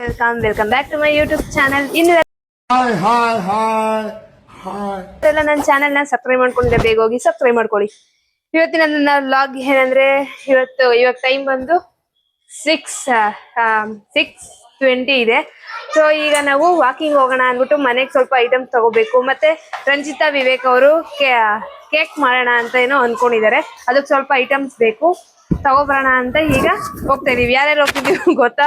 Welcome back to my YouTube channel. ಇನ್ನು ನನ್ನ channel ನ ಸಬ್ಸ್ಕ್ರೈಬ್ ಮಾಡ್ಕೊಂಡಿದ್ರೆ ಬೇಗ ಹೋಗಿ ಸಬ್ಸ್ಕ್ರೈಬ್ ಮಾಡ್ಕೊಳ್ಳಿ. ಇವತ್ತಿನ ನನ್ನ ವ್ಲಾಗ್ ಏನಂದ್ರೆ ಇವಾಗ ಟೈಮ್ ಬಂದು 6:20 ಇದೆ. ಸೊ ಈಗ ನಾವು ವಾಕಿಂಗ್ ಹೋಗೋಣ ಅಂದ್ಬಿಟ್ಟು ಮನೆಗೆ ಸ್ವಲ್ಪ ಐಟಮ್ಸ್ ತಗೋಬೇಕು. ಮತ್ತೆ ರಂಜಿತಾ ವಿವೇಕ್ ಅವರು ಕೇಕ್ ಮಾಡೋಣ ಅಂತ ಏನೋ ಅನ್ಕೊಂಡಿದ್ದಾರೆ. ಅದಕ್ಕೆ ಸ್ವಲ್ಪ ಐಟಮ್ಸ್ ಬೇಕು, ತಗೋಬರೋಣ ಅಂತ ಈಗ ಹೋಗ್ತಾ ಇದೀವಿ. ಯಾರ್ಯಾರು ಹೋಗ್ತಿದೀವಿ ಗೊತ್ತಾ?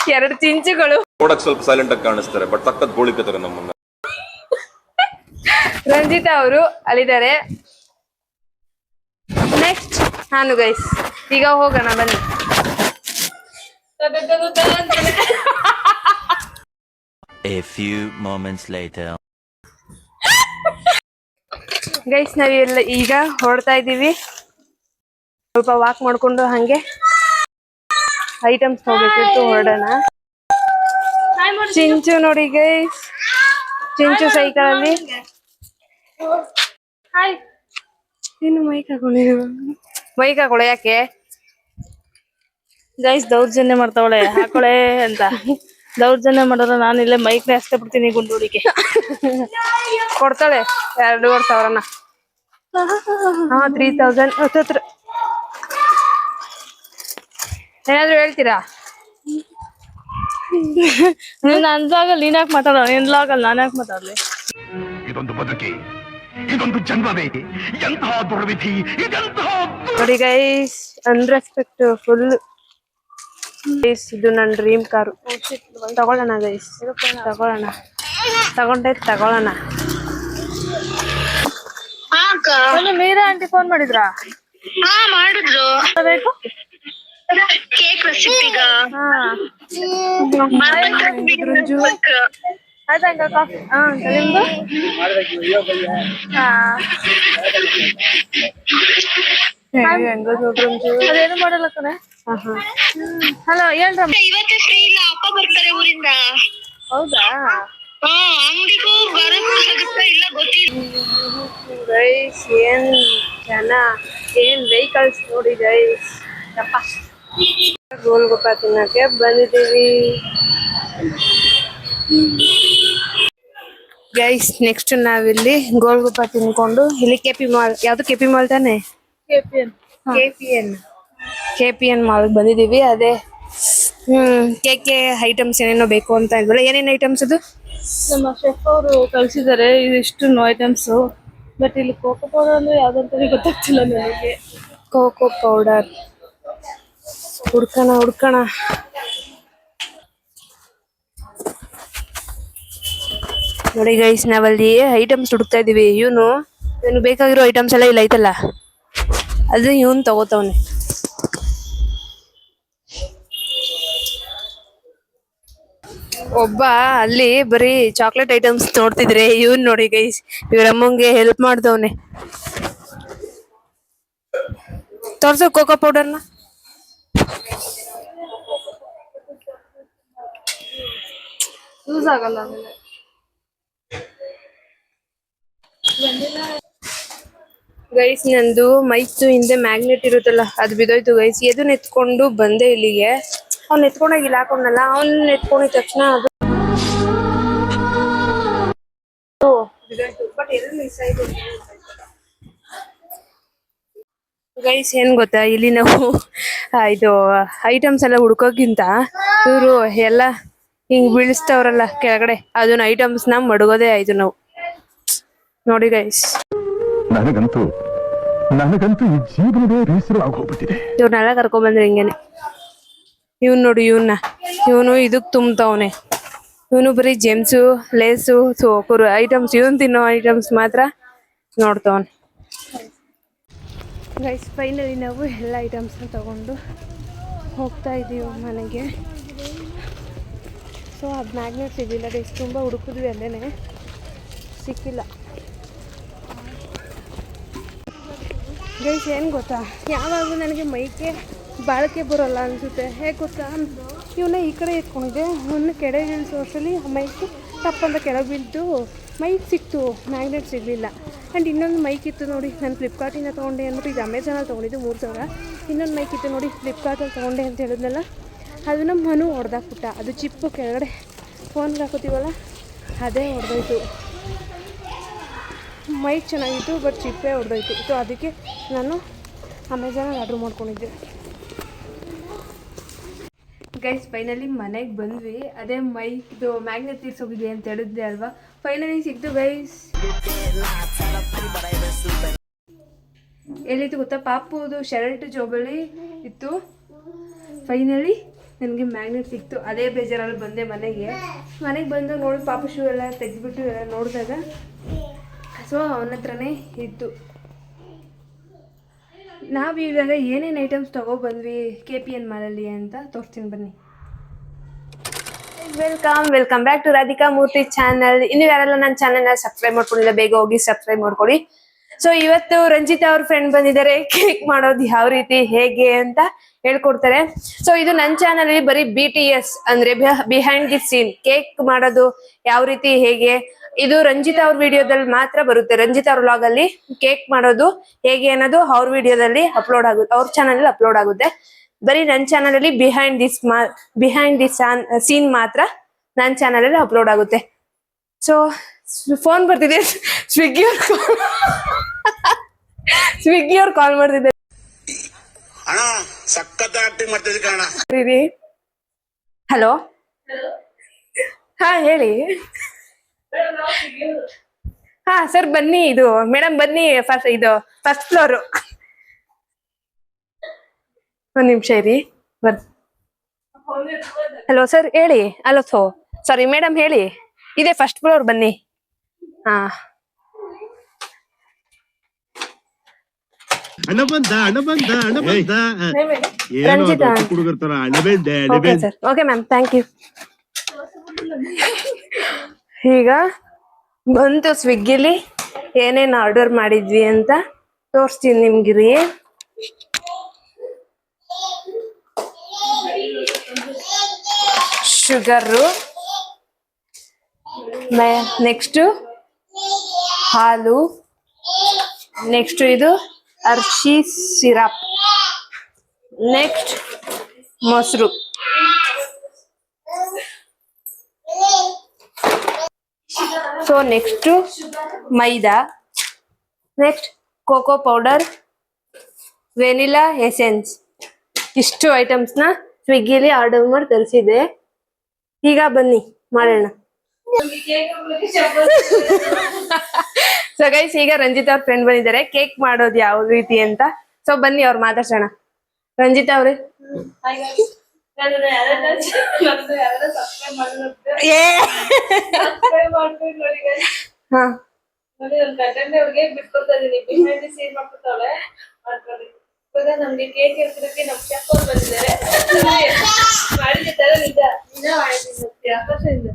2 ಚಿಂಚುಗಳು ನೋಡಕ್ ಸ್ವಲ್ಪ ಸೈಲೆಂಟ್ ಆಗಿ ಕಾಣಿಸ್ತಾರೆ, ಬಟ್ ಸಖತ್ ಗೋಳಿಕತ್ತಾರೆ ನಮ್ಮನ್ನ. ರಂಜಿತಾ ಅವರು ಅಲ್ಲಿದ್ದಾರೆ. ನೆಕ್ಸ್ಟ್ ನಾನು ಗೈಸ್. ಈಗ ಹೋಗೋಣ ಬನ್ನಿ. A few moments later. Guys ನಾವೆಲ್ಲ ಈಗ ಹೊರಡ್ತಾ ಇದ್ದೀವಿ. ಸ್ವಲ್ಪ ವಾಕ್ ಮಾಡ್ಕೊಂಡು ಹಂಗೆ ಐಟಮ್ಸ್ ತಗೋಬೇಕಿತ್ತು, ಹೊರಡೋಣ. ಚಿಂಚು ನೋಡಿ ಗೈಸ್, ಚಿಂಚು ಸೈಕಲ್ ಅಲ್ಲಿ. ಇನ್ನು ಮೈಕ್ ಹಾಕೊಳ್ಳೋ ಯಾಕೆ ಗೈಸ್? ದೌರ್ಜನ್ಯ ಮಾಡ್ತಾವಳೆ, ಹಾಕೊಳೆ ಅಂತ ದೌರ್ಜನ್ಯ ಮಾಡಿದ್ರೆ ನಾನು ಇಲ್ಲೇ ಮೈಕ್ ಹಾಕ್ತಾ ಬಿಡ್ತೀನಿ ಗುಂಡೂಡಿಗೆ. ಕೊಡ್ತಾಳೆ 2,500. 3,000 ಹತ್ರ. ಏನಾದ್ರು ಹೇಳ್ತೀರಾ? ನೀನ್ ಅಂದಾಗ ನೀನ್ ಯಾಕೆ ಮಾತಾಡೋ? ನಿನ್ ಲಾಗಲ್ಲ ನಾನು ಯಾಕೆ ಮಾತಾಡ್ಲಿ? ಇದೊಂದು ಬದುಕಿ, ಇದೊಂದು ಜನ್ಮವೇ, ಎಂತಹ ದುರ್ವಿಧಿ ಇದೆಂತಹ. ನೋಡಿ ಗೈಸ್, ಅನ್ರೆಸ್ಪೆಕ್ಟ್ ಫುಲ್. ಇದು ನನ್ನ ಡ್ರೀಮ್ ಕಾರು. ತಗೊಳ್ಳೋಣ ಗೈಸ್, ತಗೊಳ್ಳೋಣ. ಮೀರಾ ಆಂಟಿ ಫೋನ್ ಮಾಡಿದ್ರಾ? ಮಾಡಿದ್ರು. ಬೇಕು ಕೇಕ್ ರೆಸಿಪಿಗ ಆಯ್ತಂಗ ಕಾಫಿ. ನಿಮ್ದು? ಅದೇನು ಮಾಡಲ್ಲ ಕಣೆ. ಹಲೋ ಹೇಳ್ರಮ್ಮ. ಇವತ್ತೇ ಫ್ರೀ ಇಲ್ಲ, ಅಪ್ಪ ಬರ್ತಾರೆ ಊರಿಂದ. ಹೌದಾ? ಅಂಗಡಿಗೂ ಬರೋಕ್ಕಾಗುತ್ತಾ ಇಲ್ಲ ಗೊತ್ತಿಲ್ಲ. ಗೈಸ್ ಏನ್ ಜನ, ಏನ್ ವೆಹಿಕಲ್ಸ್ ನೋಡಿ ಗೈಸ್. ಯಪ್ಪ, ಗೋಲ್ಗಪ್ಪ ತಿನ್ನಕ್ಕೆ ಬಂದಿದ್ದೀವಿ ಗೈಸ್. ನೆಕ್ಸ್ಟ್ ನಾವಿಲ್ಲಿ ಗೋಲ್ಗಪ್ಪ ತಿನ್ಕೊಂಡು ಇಲ್ಲಿ ಕೆಪಿ ಮಾಲ್, ಯಾವ್ದು ಕೆಪಿ ಮಾಲ್ ತಾನೆ? KPN ಮಾಲ್ ಬಂದಿದ್ದೀವಿ. ಅದೇ ಕೇಕ್ ಐಟಮ್ಸ್ ಏನೇನೋ ಬೇಕು ಅಂತ ಇದ್ವಲ್ಲ. ಏನೇನು ಐಟಮ್ಸ್ ಅದು? ನಮ್ಮ ಶೆಫ್ ಅವರು ಕಳ್ಸಿದ್ದಾರೆ ಇದಿಷ್ಟು ಐಟಮ್ಸ್. ಬಟ್ ಇಲ್ಲಿ ಕೋಕೋ ಪೌಡರ್ ಅಂದ್ರೆ ಯಾವ್ದಂತ ಗೊತ್ತಾಗ್ತಿಲ್ಲ ನನಗೆ. ಕೋಕೋ ಪೌಡರ್ ಹುಡ್ಕಣ. ನೋಡಿ ಗೈಸ್, ನಾವಲ್ಲಿ ಐಟಮ್ಸ್ ಹುಡುಕ್ತಾ ಇದೀವಿ. ಇವನು ಬೇಕಾಗಿರೋ ಐಟಮ್ಸ್ ಎಲ್ಲ ಇಲ್ಲ ಐತಲ್ಲ, ಅದು ಇವನ್ ತಗೋತವನೆ. ಒಬ್ಬ ಅಲ್ಲಿ ಬರೀ ಚಾಕ್ಲೇಟ್ ಐಟಮ್ಸ್ ನೋಡ್ತಿದ್ರೆ, ಇವನ್ ನೋಡಿ ಗೈಸ್, ಇವ್ರ ಅಮ್ಮಂಗೆ ಹೆಲ್ಪ್ ಮಾಡ್ದವನೆ. ತೋರ್ಸು ಕೋಕೋ ಪೌಡರ್ನ. ಯೂಸ್ ಆಗಲ್ಲ ಆಮೇಲೆ. ಗೈಸ್ ನಂದು ಮೈಕ್ದು ಹಿಂದೆ ಮ್ಯಾಗ್ನೆಟ್ ಇರುತ್ತಲ್ಲ, ಅದು ಬಿದ್ದೋಯ್ತು ಗೈಸ್. ಎದನ್ನ ಎತ್ಕೊಂಡು ಬಂದೆ ಇಲ್ಲಿಗೆ. ಅವ್ನು ಎತ್ಕೊಂಡೋಗಿ ಇಲ್ಲಿ ಹಾಕೊಂಡಲ್ಲ, ಅವ್ನ ಎತ್ಕೊಂಡಿದ ತಕ್ಷಣ ಅದು ಬಿದ್ದೋಯ್ತು. ಬಟ್ ಎಲ್ಲಿ ಮಿಸ್ ಆಯ್ತು ಗೈಸ್. ಏನ್ ಗೊತ್ತಾ, ಇಲ್ಲಿ ನಾವು ಇದು ಐಟಮ್ಸ್ ಎಲ್ಲ ಹುಡ್ಕೋಕ್ಕಿಂತ ಇವರು ಎಲ್ಲ ಹಿಂಗ್ ಬೀಳಿಸ್ತವ್ರಲ್ಲ ಕೆಳಗಡೆ, ಅದನ್ನ ಐಟಮ್ಸ್ ನ ಮಡಗೋದೇ ಆಯ್ತು ನಾವು. ನೋಡಿ ಗೈಸ್, ನನಗಂತೂ ಈ ಜೀವನವೇ ಬೇಸರ ಆಗೋಗ್ಬಿಟ್ಟಿದೆ. ಇವ್ರನ್ನೆಲ್ಲ ಕರ್ಕೊಂಡ್ ಬಂದ್ರೆ ಹಿಂಗೇನೆ. ಇವನ್ ನೋಡಿ, ಇವನು ಇದಕ್ ತುಂಬ್ತವನೆ. ಇವನು ಬರೀ ಜೆಮ್ಸು, ಲೇಸು, ಸೋಕುರು ಐಟಮ್ಸ್, ಇವನ್ ತಿನ್ನೋ ಐಟಮ್ಸ್ ಮಾತ್ರ ನೋಡ್ತವನೆ. ಗೈಸ್ ಫೈನಲಿ ನಾವು ಎಲ್ಲ ಐಟಮ್ಸ್ನ ತಗೊಂಡು ಹೋಗ್ತಾ ಇದ್ದೀವಿ ಮನೆಗೆ. ಸೊ ಅದು ಮ್ಯಾಗ್ನೆಟ್ ಸಿಗಲಿಲ್ಲ ಗೈಸ್, ತುಂಬ ಹುಡುಕಿದ್ವಿ, ಅಲ್ಲೇನೆ ಸಿಕ್ಕಿಲ್ಲ ಗೈಸ್. ಏನು ಗೊತ್ತಾ, ಯಾವಾಗಲೂ ನನಗೆ ಮೈಕೆ ಬಾಳಿಕೆ ಬರೋಲ್ಲ ಅನಿಸುತ್ತೆ. ಹೇಗೆ ಗೊತ್ತಾ, ಇವನ್ನ ಈ ಕಡೆ ಎತ್ಕೊಂಡಿದ್ದೆ, ಅವನ್ನ ಕೆಳಗೆ ಇಳಿಸೋ ವರ್ಷದಲ್ಲಿ ಆ ಮೈಕು ತಪ್ಪಂತ ಕೆಳಗೆ ಬಿದ್ದು ಮೈಕ್ ಸಿಕ್ತು, ಮ್ಯಾಗ್ನೆಟ್ ಸಿಗಲಿಲ್ಲ. ಆ್ಯಂಡ್ ಇನ್ನೊಂದು ಮೈಕ್ ಇತ್ತು ನೋಡಿ, ನಾನು ಫ್ಲಿಪ್ಕಾರ್ಟಿಂದ ತೊಗೊಂಡೆ ಅಂದ್ಬಿಟ್ಟು, ಇದು ಅಮೆಝಾನಲ್ಲಿ ತೊಗೊಂಡಿದ್ದು 3,000. ಇನ್ನೊಂದು ಮೈಕ್ ಇತ್ತು ನೋಡಿ, ಫ್ಲಿಪ್ಕಾರ್ಟಲ್ಲಿ ತೊಗೊಂಡೆ ಅಂತ ಹೇಳಿದ್ನಲ್ಲ, ಅದನ್ನ ಮನು ಹೊಡೆದಾಕ್ಬಿಟ್ಟ. ಅದು ಚಿಪ್ಪು ಕೆಳಗಡೆ ಫೋನ್ಗೆ ಹಾಕೋತೀವಲ್ಲ ಅದೇ ಹೊಡೆದೋಯ್ತು. ಮೈಕ್ ಚೆನ್ನಾಗಿತ್ತು ಬಟ್ ಚಿಪ್ಪೇ ಹೊಡೆದೋಯ್ತು. ಸೊ ಅದಕ್ಕೆ ನಾನು ಅಮೆಝಾನಲ್ಲಿ ಆರ್ಡ್ರ್ ಮಾಡ್ಕೊಂಡಿದ್ದೆ. ಗೈಸ್ ಫೈನಲಿ ಮನೆಗೆ ಬಂದ್ವಿ. ಅದೇ ಮೈಕ್ದು ಮ್ಯಾಗ್ನೆಟ್ ತೀರ್ಸೋಗಿದೆ ಅಂತ ಹೇಳಿದ್ದೆ ಅಲ್ವಾ, ಫೈನಲಿ ಸಿಕ್ತು ಗೈಸ್. ಎಲ್ಲಿತ್ತು ಗೊತ್ತಾ, ಪಾಪುದು ಶರ್ಟ್ ಜೋಬಲ್ಲಿ ಇತ್ತು. ಫೈನಲಿ ನನಗೆ ಮ್ಯಾಗ್ನೆಟ್ ಸಿಕ್ತು. ಅದೇ ಬೇಜಾರಲ್ಲಿ ಬಂದೆ ಮನೆಗೆ ಬಂದು ನೋಡಿ ಪಾಪು ಶೂ ಎಲ್ಲ ತೆಗೆದ್ಬಿಟ್ಟು ಎಲ್ಲ ನೋಡಿದಾಗ ಸೊ ಅವನ ಹತ್ರನೇ ಇತ್ತು. ನಾವು ಇವಾಗ ಏನೇನು ಐಟಮ್ಸ್ ತೊಗೊಬಂದ್ವಿ KPN ಮಾಲಲ್ಲಿ ಅಂತ ತೋರಿಸ್ತೀನಿ ಬನ್ನಿ. Welcome back to Radhika Murthy channel. ಇನ್ನು ಯಾರೆಲ್ಲ ನನ್ನ ಚಾನಲ್ನ ಸಬ್ಸ್ಕ್ರೈಬ್ ಮಾಡ್ಕೊಂಡಿಲ್ಲ ಬೇಗ ಹೋಗಿ ಸಬ್ಸ್ಕ್ರೈಬ್ ಮಾಡ್ಕೊಳ್ಳಿ. ಸೊ ಇವತ್ತು ರಂಜಿತಾ ಅವ್ರ ಫ್ರೆಂಡ್ ಬಂದಿದ್ದಾರೆ. ಕೇಕ್ ಮಾಡೋದು ಯಾವ ರೀತಿ ಹೇಗೆ ಅಂತ ಹೇಳ್ಕೊಡ್ತಾರೆ. ಸೊ ಇದು ನನ್ನ ಚಾನಲ್ ಅಲ್ಲಿ ಬರೀ BTS ಅಂದ್ರೆ ಬಿಹೈಂಡ್ ದಿ ಸೀನ್ ಕೇಕ್ ಮಾಡೋದು ಯಾವ ರೀತಿ ಹೇಗೆ, ಇದು ರಂಜಿತಾ ಅವ್ರ ವಿಡಿಯೋದಲ್ಲಿ ಮಾತ್ರ ಬರುತ್ತೆ. ರಂಜಿತಾ ಅವ್ರ ವ್ಲಾಗ್ ಅಲ್ಲಿ ಕೇಕ್ ಮಾಡೋದು ಹೇಗೆ ಅನ್ನೋದು ಅವ್ರ ವಿಡಿಯೋದಲ್ಲಿ ಅಪ್ಲೋಡ್ ಆಗುತ್ತೆ, ಅವ್ರ ಚಾನಲ್ ಅಲ್ಲಿ ಅಪ್ಲೋಡ್ ಆಗುತ್ತೆ. ಬರೀ ನನ್ನ ಚಾನಲ್ ಅಲ್ಲಿ ಬಿಹೈಂಡ್ ದಿ ಸೀನ್ ಮಾತ್ರ ನನ್ನ ಚಾನಲ್ ಅಲ್ಲಿ ಅಪ್ಲೋಡ್ ಆಗುತ್ತೆ. ಸೊ ಫೋನ್ ಬರ್ತಿದೆ, ಸ್ವಿಗ್ಗಿ ಅವ್ರು ಕಾಲ್ ಮಾಡ್ತಿದ್ದಾರೆ. ಅಣ್ಣ ಸಖತ್ ಆಕ್ಟಿಂಗ್ ಮಾಡ್ತಿದ್ದೆ ಕಣ. ಹಲೋ, ಹಾ ಹೇಳಿ. ಹಾ ಸರ್ ಬನ್ನಿ, ಇದು ಮೇಡಮ್ ಬನ್ನಿ, ಫಸ್ಟ್ ಫ್ಲೋರು. ಒಂದ್ ನಿಮಿಷ ಇರಿ ಹಲೋ ಸರ್ ಹೇಳಿ. ಅಲೋ ಸಾರಿ ಮೇಡಮ್ ಹೇಳಿ, ಇದೆ ಫಸ್ಟ್ ಫ್ಲೋರ್ ಬನ್ನಿ. ಹಾ ಅಣ್ಣ ಬಂದ ರಂಜಿತಾ ಹುಡುಗರ ತರ ಅಣಬೆಂದೆ sir. Okay ma'am, thank you. ಈಗ ಬಂತು ಸ್ವಿಗ್ಗಿಲಿ ಏನೇನು ಆರ್ಡರ್ ಮಾಡಿದ್ವಿ ಅಂತ ತೋರಿಸ್ತೀನಿ ನಿಮ್ಗಿರಿ. ಶುಗರು, ನೆಕ್ಸ್ಟ್ ಹಾಲು, ನೆಕ್ಸ್ಟ್ ಇದು ಅರ್ಶಿ ಸಿರಪ್, ನೆಕ್ಸ್ಟ್ ಮೊಸರು, so next maida, next cocoa powder, vanilla essence. ಇಷ್ಟು ಐಟಮ್ಸ್ನ ಸ್ವಿಗ್ಗಿಲಿ ಆರ್ಡರ್ ಮಾಡಿ ತರಿಸಿದೆ. ಈಗ ಬನ್ನಿ ಮಾಡೋಣ. ಸೊ ಗೈಸ್ ಈಗ ರಂಜಿತಾ ಅವ್ರ ಫ್ರೆಂಡ್ ಬಂದಿದ್ದಾರೆ ಕೇಕ್ ಮಾಡೋದು ಯಾವ ರೀತಿ ಅಂತ. ಸೊ ಬನ್ನಿ ಅವ್ರು ಮಾತಾಡ್ಸೋಣ. ರಂಜಿತಾ ಅವ್ರೆ, ಹಾ ನಮ್ಗೆ ಕೇಕ್ ಇರ್ತಿರಕ್ಕೆ ನಮ್ ಚೆಕ್ ಅವ್ರು ಬಂದಿದ್ದಾರೆ. ಮಾಡಿದ್ದಾರೆ ನಿಜ ಮಾಡಿದ್ದೀನಿ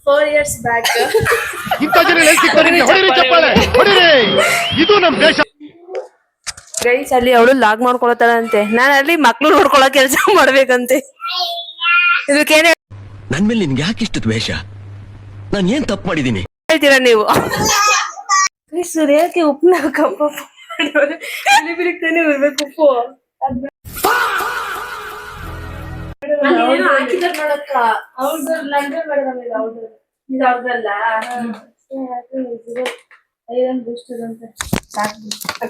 4 years ಬ್ಯಾಕ್. ಇದು ನಮ್ ದೇಶ. ಗೈಸ್ ಅಲ್ಲಿ ಅವಳು ಲಾಗ್ ಮಾಡ್ಕೊಳತಾಳಂತೆ, ನಾನು ಅಲ್ಲಿ ಮಕ್ಳು ನೋಡ್ಕೊಳೋ ಕೆಲಸ ಮಾಡ್ಬೇಕಂತೆ. ಇದಕ್ಕೇನೆ ನನ್ ಮೇಲೆ ನಿನ್ಗೆ ಯಾಕೆ ಇಷ್ಟು ದ್ವೇಷ? ನಾನು ಏನ್ ತಪ್ಪು ಮಾಡಿದೀನಿ ಹೇಳ್ತೀರಾ ನೀವು? ಸೂರ್ಯಕ್ಕೆ ಉಪ್ಪನ ಕಪ್ಪ ಬಿರಿಕ್ತಾನೆ ಇರ್ಬೇಕು ಉಪ್ಪು. ಹಾಕಿದಾರ ನೋಡಕ್ಕ ಅವ್ರದ್ದು ಲಂಡನ್ ಮೇಡಮ್ ಇದು ಅವ್ರದ್ದು, ಇದು ಅವ್ರದ್ದಲ್ಲ. ಐರನ್ ಬೂಸ್ಟ್ ಅಂತ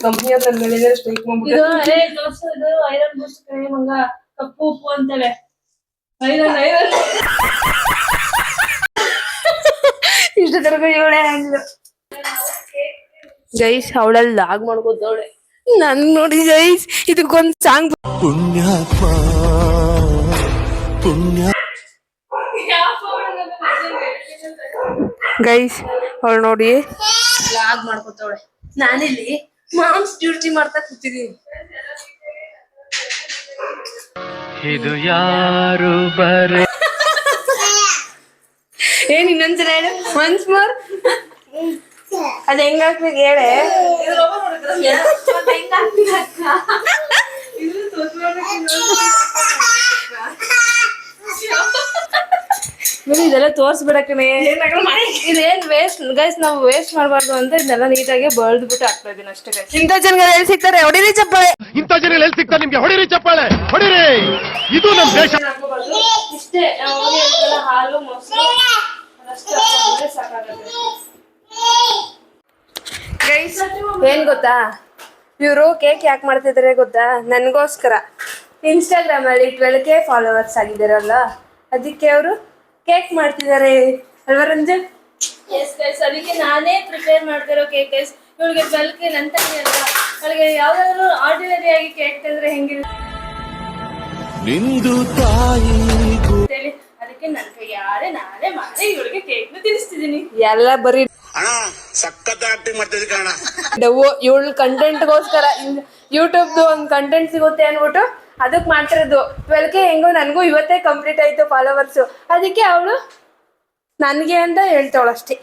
ಕಂಪ್ನಿ ಅವ್ರ ಮೇಲೆ ಸ್ಟ್ರೈಕ್ ಮಾಡ್ಬಿಟ್ಟು ಇದು ಐರನ್ ಬೂಸ್ಟ್ ಕಡೆ ಮಂಗ ಕಪ್ಪು ಉಪ್ಪು ಅಂತೇವೆ. ಐರನ್ ಇಷ್ಟು ತರಗ ಇವಳೆ ಹಂಗ್ಲು. ಗೈಸ್ ಅವಳಲ್ಲಿ ಲಾಗ್ ಮಾಡ್ಕೋತವಳೆ, ನನ್ ನೋಡಿ ಗೈಸ್ ಇದಕ್ಕೊಂದ್ ಸಾಂಗ್. ಗೈಸ್ ಅವಳು ನೋಡಿ ಲಾಗ್ ಮಾಡ್ಕೋತವಳೆ, ನಾನಿಲ್ಲಿ ಮಾಮ್ಸ್ ಡ್ಯೂಟಿ ಮಾಡ್ತಾ ಕೂತಿದೀನಿ. ಇದು ಯಾರು ಬರೆ ಏನ್ ಇನ್ನೊಂದ್ಸಲ ಹೇಳು, ಒನ್ಸ್ ಮೋರ್. ಅದ್ ಹೆಂಗ್ ಹಾಕ್ಬೇಕು ಹೇಳೆ. ಇದೆಲ್ಲ ತೋರ್ಸ್ಬೇಡ ಕಣೆ. ಇದೇನ್ ವೇಸ್ಟ್ ಗೈಸ್, ನಾವು ವೇಸ್ಟ್ ಮಾಡಬಾರ್ದು ಅಂತ ಇದನ್ನೆಲ್ಲ ನೀಟಾಗಿ ಬಳ್ದ್ಬಿಟ್ಟು ಹಾಕ್ತಾ ಇದೀನಿ ಅಷ್ಟೇ ಗೈಸ್. ಇಂಥ ಜನಗಳು ಎಲ್ಲಿ ಸಿಗ್ತಾರೆ? ಹೊಡಿರಿ ಚಪ್ಪಾಳೆ. ಇಂಥ ಜನ ಎಲ್ಲಿ ಸಿಗ್ತಾರೆ ನಿಮ್ಗೆ? ಹೊಡಿರಿ ಚಪ್ಪಾಳೆ, ಹೊಡಿರಿ. ಇದು ನಮ್ಮ ದೇಶ. ಇಷ್ಟೇ ಹಾಲು ಮೊಸರು ಅಷ್ಟೇ ಹಾಕಿದ್ರೆ ಸಾಕಾಗುತ್ತೆ. ಗೈಸ್ ಏನ್ ಗೊತ್ತಾ, ಇವರು ಕೇಕ್ ಯಾಕೆ ಮಾಡ್ತಿದ್ದಾರೆ ಗೊತ್ತಾ? ನನಗೋಸ್ಕರ. ಇನ್ಸ್ಟಾಗ್ರಾಮ್ ಅಲ್ಲಿ 12K ಫಾಲೋವರ್ಸ್ ಆಗಿದ್ದಾರಲ್ಲ, ಅದಕ್ಕೆ ಅವರು ಕೇಕ್ ಮಾಡ್ತಿದ್ದಾರೆ ಅಲ್ವಾ ರಂಜನ್? ಎಸ್ ಗೈಸ್, ಅದಕ್ಕೆ ನಾನೇ ಪ್ರಿಪೇರ್ ಮಾಡ್ತಿರೋ ಕೇಕ್ ಗೈಸ್. ಇವಳಿಗೆ ಬೆಲ್ಕೆ ನನ್ನ ತಂಗಿ ಅಲ್ಲ, ಅವಳಿಗೆ ಯಾವ್ದಾದ್ರು ಆರ್ಡಿನರಿ ಆಗಿ ಕೇಕ್ ತಂದ್ರೆ ಹೆಂಗಿರುತ್ತೆ ನಿಂದು ತಾಯಿ ಹೇಳಿ. ಅದಕ್ಕೆ ನನ್ನ ಕೈಯಾರೆ ನಾನೇ ಮಾಡಿ ಇವಳಿಗೆ ಕೇಕ್ ನ ತಿನ್ನಿಸ್ತಿದೀನಿ. ಎಲ್ಲ ಬರೀ ಅಣ್ಣ ಸಖತ್ ಆಕ್ಟಿಂಗ್ ಮಾಡ್ತಿದ್ದೆ ಕಣ. ಇವಳ ಕಂಟೆಂಟ್ಗೋಸ್ಕರ ಯೂಟ್ಯೂಬ್ದು ಒಂದು ಕಂಟೆಂಟ್ ಸಿಗುತ್ತೆ ಅನ್ಬಿಟ್ಟು ಅದಕ್ಕೆ ಮಾಡ್ತಿರೋದು. 12K ಹೆಂಗೋ ನನಗೂ ಇವತ್ತೇ ಕಂಪ್ಲೀಟ್ ಆಯ್ತು ಫಾಲೋವರ್ಸು, ಅದಕ್ಕೆ ಅವಳು ನನಗೆ ಅಂತ ಹೇಳ್ತಾವಳು ಅಷ್ಟೇ.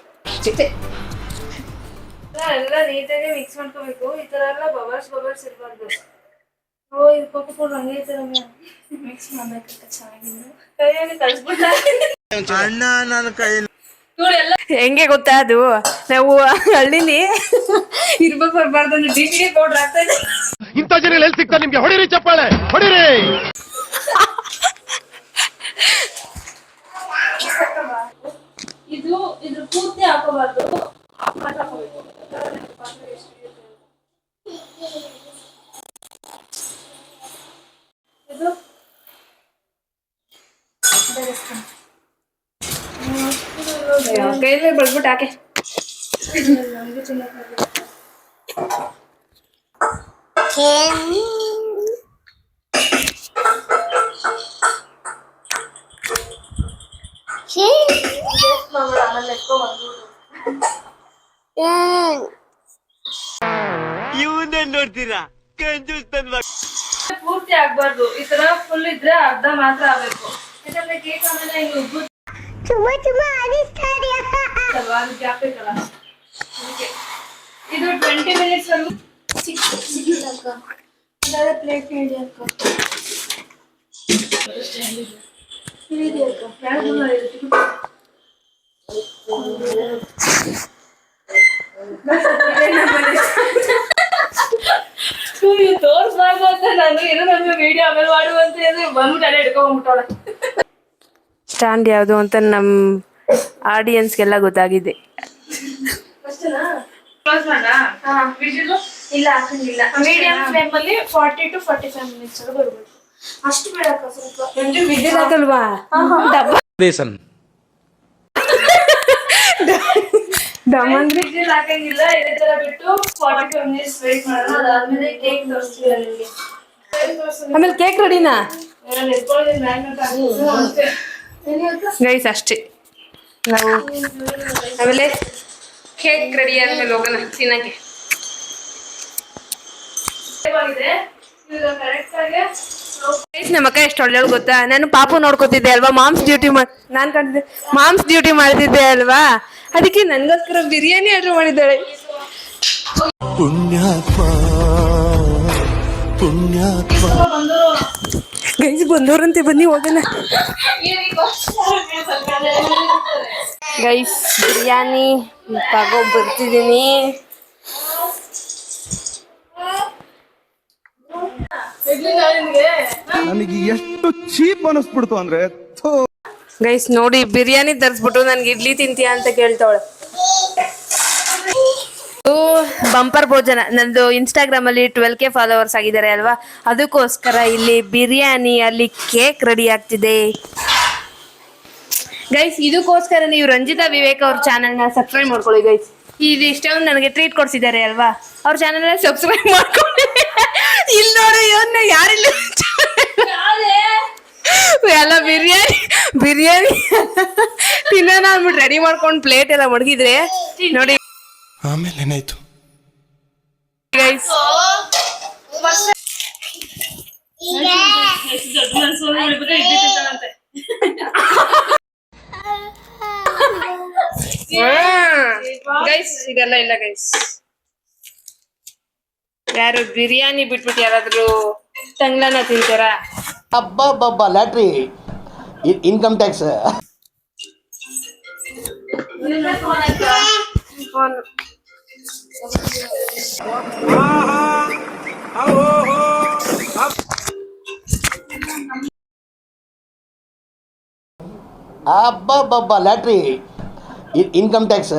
ಎಲ್ಲ ನೀಟಾಗಿ ಮಿಕ್ಸ್ ಮಾಡ್ಕೋಬೇಕು. ಈ ತರ ಎಲ್ಲ ಬಬಲ್ಸ್ ಇರಬಾರ್ದು. ಓ ಇದು ಕೋಕೋ ಪೌಡರ್ ಹಂಗೆ ಐತೆ ರಮ್ಯಾ, ಮಿಕ್ಸ್ ಮಾಡ್ಬೇಕಂತ ಚೆನ್ನಾಗಿಲ್ಲ. ಕೈಯಲ್ಲಿ ಕಳ್ಸ್ಬಿಟ್ಟ ಅಣ್ಣ ನನ್ನ ಕೈ ಇವಳೆಲ್ಲ ಹೆಂಗೆ ಗೊತ್ತಾ, ಅದು ನಾವು ಹಳ್ಳಿಲಿ ಇರ್ಬೇಕು ಬರ್ಬಾರ್ದು ಅಂದ್ರೆ ಡಿಟಿಗೆ ಪೌಡರ್ ಆಗ್ತಾ ಇದೆ. ಇಂಥ ಜನ ಎಲ್ಲಿ ಸಿಗ್ತಾರೆ ನಿಮ್ಗೆ? ಹೊಡಿರಿ ಚಪ್ಪಾಳೆ, ಹೊಡಿರಿ. ಇದ್ರ ಪೂರ್ತಿ ಹಾಕೋಬಾರ್ದು, ಹಾಕೋಬೇಕು. ಇದು ಕೈಲೇ ಬಳ್ಬಿಟ್ಟು ಹಾಕೆ. ನಮ್ಗೆ ಚೆನ್ನಾಗಿ ಇವನ್ನೇ ನೋಡ್ತೀರಾ? ಪೂರ್ತಿ ಆಗ್ಬಾರ್ದು. ಈ ತರ ಫುಲ್ ಇದ್ರೆ ಅರ್ಧ ಮಾತ್ರ ಆಗ್ಬೇಕು. ಯಾಕಂದ್ರೆ ಕೇಕ್ ಆಮೇಲೆ ಹಿಂಗ್ ಉಬ್ಬು ಅಲ್ವಾ, ಅದಕ್ಕೆ ಹಾಕ್ಬೇಕಲ್ಲ. ಅದಕ್ಕೆ ಇದು 20 ಮಿನಿಟ್ಸ್ ವರೆಗೂ ಪ್ಲೇಟ್ ಹೇಳಿ ಅಕ್ಕ. ತೋರ್ಸ್ಬಾರ್ದು ಅಂತ ನಾನು ಏನೋ ನಮ್ಗೆ ವಿಡಿಯೋ ಆಮೇಲೆ ಮಾಡುವಂತ ಬಂದ್ಬಿಟ್ಟು ಅಲ್ಲೇ ಹಿಡ್ಕೊಂಡ್ಬಿಟ್ಟವಳೆ. ಸ್ಟ್ಯಾಂಡ್ ಯಾವುದು ಅಂತ ನಮ್ಮ ಆಡಿಯನ್ಸ್ಗೆಲ್ಲ ಗೊತ್ತಾಗಿದೆ. ಇಲ್ಲ ಹಾಕಂಗಿಲ್ಲ. ಮೀಡಿಯಂ ಫ್ಲೇಮ್ ಅಲ್ಲಿ 40 to 45 ಮಿನಿಟ್ಸ್ ಬರ್ಬೇಕು. ಅಷ್ಟು ಬೇಡ ಅಕ್ಕ, ಸ್ವಲ್ಪ ವಿದ್ಯುತ್ ಹಾಕಲ್ವಾ? ವಿಜಿಲ್ ಹಾಕಂಗಿಲ್ಲ. ಇದೇ ತರ ಬಿಟ್ಟು 45 ಮಿನಿಟ್ಸ್ ವೇಟ್ ಮಾಡೋಣ. ಅದಾದ್ಮೇಲೆ ಕೇಕ್ ತೋರಿಸ್ತೀವಿ ನಿಮಗೆ. ಆಮೇಲೆ ಕೇಕ್ ರೆಡಿನಾ ಗೈಸ್? ಅಷ್ಟೇ. ನಾವು ಆಮೇಲೆ ಕೇಕ್ ರೆಡಿ ಆದ್ಮೇಲೆ ಹೋಗೋಣ ತಿನ್ನಕ್ಕೆ. ನಮ್ಮ ಅಕ್ಕ ಎಷ್ಟು ಒಳ್ಳೆಯಳು ಗೊತ್ತಾ? ನಾನು ಪಾಪು ನೋಡ್ಕೋತಿದ್ದೆ ಅಲ್ವಾ, ಮಾಮ್ಸ್ ಡ್ಯೂಟಿ ನಾನು ಕಂಡಿದ್ದೆ ಮಾಮ್ಸ್ ಡ್ಯೂಟಿ ಮಾಡ್ತಿದ್ದೆ ಅಲ್ವಾ, ಅದಕ್ಕೆ ನನಗೋಸ್ಕರ ಬಿರಿಯಾನಿ ಆರ್ಡರ್ ಮಾಡಿದ್ದಾಳೆ. ಪುಣ್ಯಾತ್ಮ ಪುಣ್ಯಾತ್ಮ. ಗೈಸ್ ಬಂದವ್ರಂತೆ, ಬನ್ನಿ ಹೋಗೋಣ. ಗೈಸ್ ಬಿರಿಯಾನಿ ತಗೋ ಬರ್ತಿದ್ದೀನಿ. ನನಗೆ ಎಷ್ಟು ಚೀಪ್ ಅನಿಸ್ಬಿಡ್ತು ಅಂದ್ರೆ, ಗೈಸ್ ನೋಡಿ ಬಿರಿಯಾನಿ ತರಿಸ್ಬಿಟ್ಟು ನನ್ಗೆ ಇಡ್ಲಿ ತಿಂತೀಯಾ ಅಂತ ಕೇಳ್ತಾವಳೆ. ಬಂಪರ್ ಭೋಜನ. ನಂದು ಇನ್ಸ್ಟಾಗ್ರಾಮ್ ಅಲ್ಲಿ 12K ಫಾಲೋವರ್ಸ್ ಆಗಿದ್ದಾರೆ ಅಲ್ವಾ, ಅದಕ್ಕೋಸ್ಕರ ಇಲ್ಲಿ ಬಿರಿಯಾನಿ, ಅಲ್ಲಿ ಕೇಕ್ ರೆಡಿ ಆಗ್ತಿದೆ. ಗೈಸ್ ಇದಕ್ಕೋಸ್ಕರ ನೀವು ರಂಜಿತಾ ವಿವೇಕ್ ಅವ್ರ ಚಾನಲ್ನ ಸಬ್ಸ್ಕ್ರೈಬ್ ಮಾಡ್ಕೊಳ್ಳಿ ಗೈಸ್. ಇದು ಇಷ್ಟೊಂದು ನನಗೆ ಟ್ರೀಟ್ ಕೊಡ್ಸಿದ್ದಾರೆ ಅಲ್ವಾ, ಅವ್ರ ಚಾನಲ್ನ ಸಬ್ಸ್ಕ್ರೈಬ್ ಮಾಡ್ಕೊಳ್ಳಿ. ಇಲ್ಲಿ ನೋಡಿ ಇವನ್ನ ಯಾರಿಲ್ಲ ಎಲ್ಲ ಬಿರಿಯಾನಿ ತಿನ್ನೋಣ ಅಂದ್ಬಿಟ್ಟು ರೆಡಿ ಮಾಡ್ಕೊಂಡು ಪ್ಲೇಟ್ ಎಲ್ಲ ಮಡಗಿದ್ರೆ ನೋಡಿ. ಆಮೇಲೆ ಏನಾಯ್ತು ಗೈಸ್? ಗೈಸ್ ಇದೆಲ್ಲ ಇಲ್ಲ ಗೈಸ್. ಯಾರು ಬಿರಿಯಾನಿ ಬಿಟ್ಬಿಟ್ಟು ಯಾರಾದ್ರೂ ತಂಗ್ಳನ ತಿಂತಾರ? ಅಬ್ಬಬ್ಬಬ್ಬ ಲ್ಯಾಟ್ರಿ ಇನ್ಕಮ್ ಟ್ಯಾಕ್ಸ್. ಫೋನ್ ಅಬ್ಬಬ್ಬಬ್ಬ ಲ್ಯಾಟ್ರಿ ಇನ್ಕಮ್ ಟ್ಯಾಕ್ಸ್